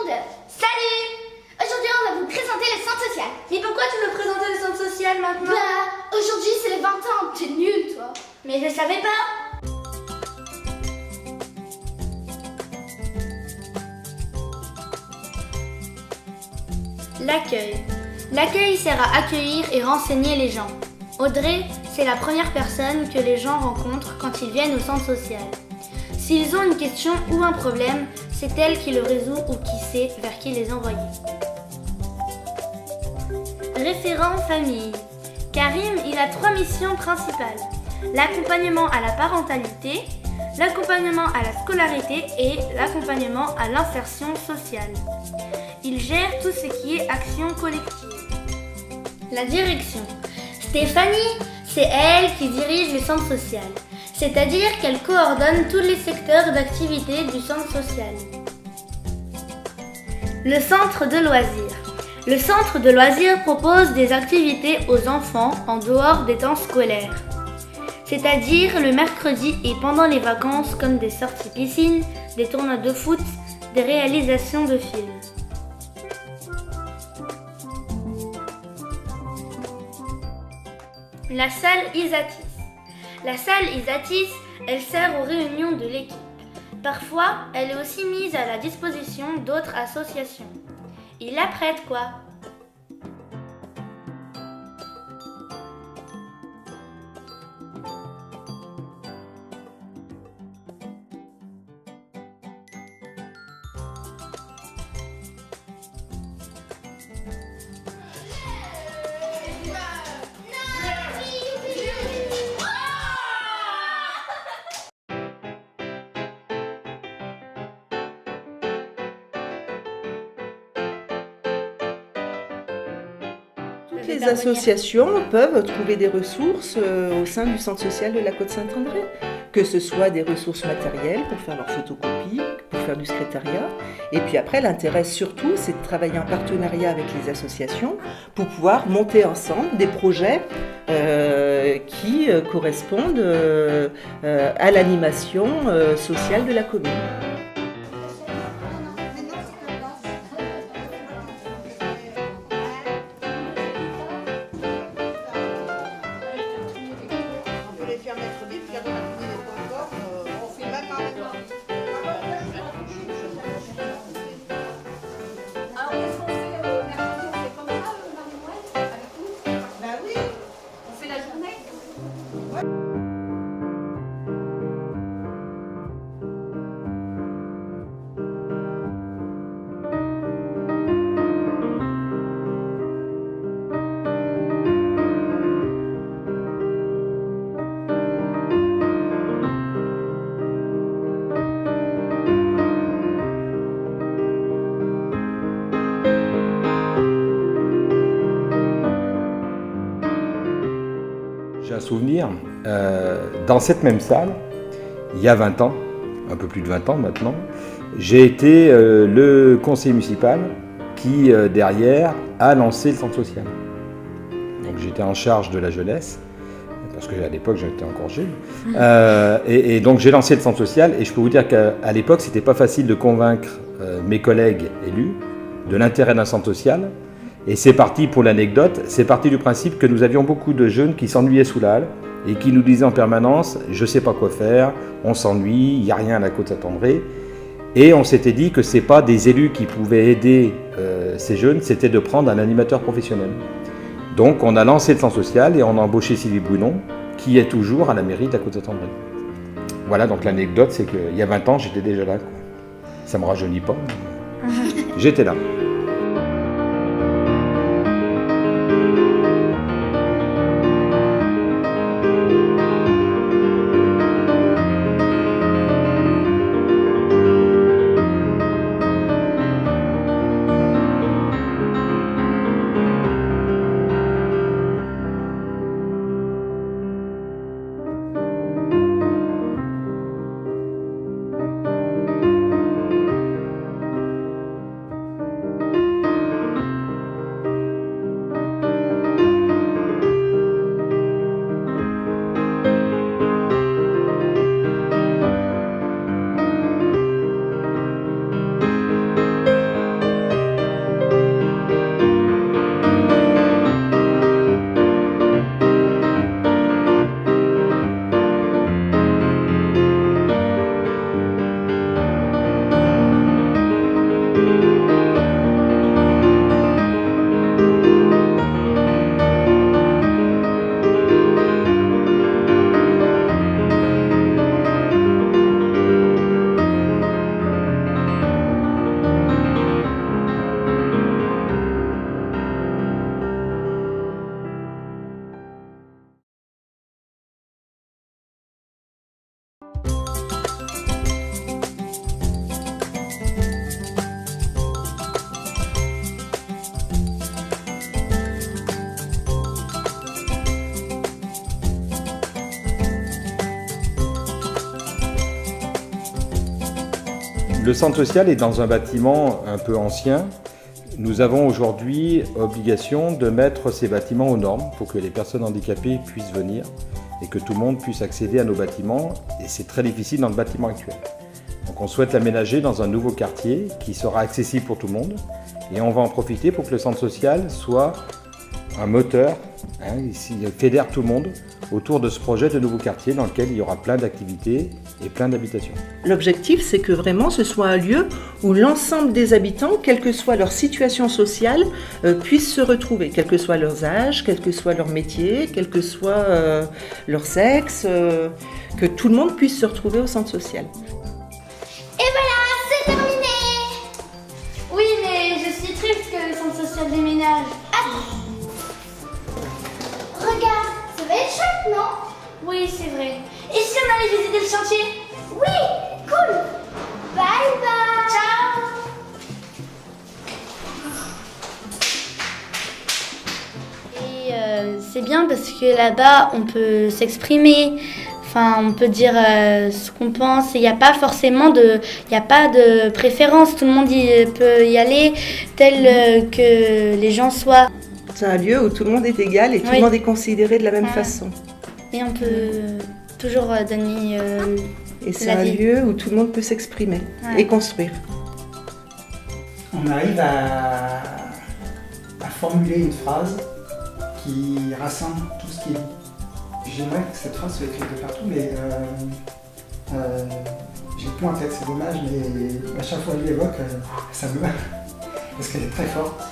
monde. Salut! Aujourd'hui, on va vous présenter le centre social. Mais pourquoi tu veux présenter le centre social maintenant? Aujourd'hui, c'est les 20 ans. T'es nul, toi. Mais je savais pas. L'accueil. L'accueil sert à accueillir et renseigner les gens. Audrey, c'est la première personne que les gens rencontrent quand ils viennent au centre social. S'ils ont une question ou un problème, c'est elle qui le résout ou qui sait vers qui les envoyer. Référent famille. Karim, il a 3 missions principales. L'accompagnement à la parentalité, l'accompagnement à la scolarité et l'accompagnement à l'insertion sociale. Il gère tout ce qui est action collective. La direction. Stéphanie, c'est elle qui dirige le centre social. C'est-à-dire qu'elle coordonne tous les secteurs d'activité du centre social. Le centre de loisirs. Le centre de loisirs propose des activités aux enfants en dehors des temps scolaires. C'est-à-dire le mercredi et pendant les vacances comme des sorties piscine, des tournois de foot, des réalisations de films. La salle Isatis. La salle Isatis, elle sert aux réunions de l'équipe. Parfois, elle est aussi mise à la disposition d'autres associations. Il la prête quoi? Toutes les associations peuvent trouver des ressources au sein du centre social de la Côte-Saint-André, que ce soit des ressources matérielles pour faire leurs photocopies, pour faire du secrétariat. Et puis après, l'intérêt surtout, c'est de travailler en partenariat avec les associations pour pouvoir monter ensemble des projets qui correspondent à l'animation sociale de la commune. J'ai un souvenir, dans cette même salle, il y a 20 ans, un peu plus de 20 ans maintenant, j'ai été le conseiller municipal qui, derrière, a lancé le centre social. Donc j'étais en charge de la jeunesse, parce qu'à l'époque j'étais encore jeune, et donc j'ai lancé le centre social, et je peux vous dire qu'à l'époque c'était pas facile de convaincre mes collègues élus de l'intérêt d'un centre social. Et c'est parti, pour l'anecdote, c'est parti du principe que nous avions beaucoup de jeunes qui s'ennuyaient sous la halle et qui nous disaient en permanence « je ne sais pas quoi faire, on s'ennuie, il n'y a rien à la Côte-Saint-André ». Et on s'était dit que ce n'est pas des élus qui pouvaient aider ces jeunes, c'était de prendre un animateur professionnel. Donc on a lancé le centre social et on a embauché Sylvie Brunon, qui est toujours à la mairie de la Côte-Saint-André. Voilà, donc l'anecdote, c'est qu'il y a 20 ans, j'étais déjà là. Ça ne me rajeunit pas, j'étais là. Le centre social est dans un bâtiment un peu ancien. Nous avons aujourd'hui obligation de mettre ces bâtiments aux normes pour que les personnes handicapées puissent venir et que tout le monde puisse accéder à nos bâtiments. Et c'est très difficile dans le bâtiment actuel. Donc on souhaite l'aménager dans un nouveau quartier qui sera accessible pour tout le monde. Et on va en profiter pour que le centre social soit un moteur, il fédère tout le monde autour de ce projet de nouveau quartier dans lequel il y aura plein d'activités et plein d'habitations. L'objectif, c'est que vraiment ce soit un lieu où l'ensemble des habitants, quelle que soit leur situation sociale, puissent se retrouver, quel que soit leurs âges, quel que soit leur métier, quel que soit leur sexe, que tout le monde puisse se retrouver au centre social. Et voilà, c'est terminé. Oui, mais je suis triste que le centre social déménage. Regarde, ça va être chouette, non? Oui, c'est vrai. Et si on allait visiter le chantier? Oui, cool. Bye bye. Ciao. Et c'est bien parce que là-bas, on peut s'exprimer. Enfin, on peut dire ce qu'on pense. Il n'y a pas forcément de préférence. Tout le monde peut y aller tel que les gens soient. C'est un lieu où tout le monde est égal et tout le monde est considéré de la même façon. Et on peut toujours donner Et c'est un lieu où tout le monde peut s'exprimer et construire. On arrive à formuler une phrase qui rassemble tout ce qui est dit. J'aimerais que cette phrase soit écrite de partout, mais j'ai plus en tête, c'est dommage, mais à chaque fois que je l'évoque, ça me... parce qu'elle est très forte.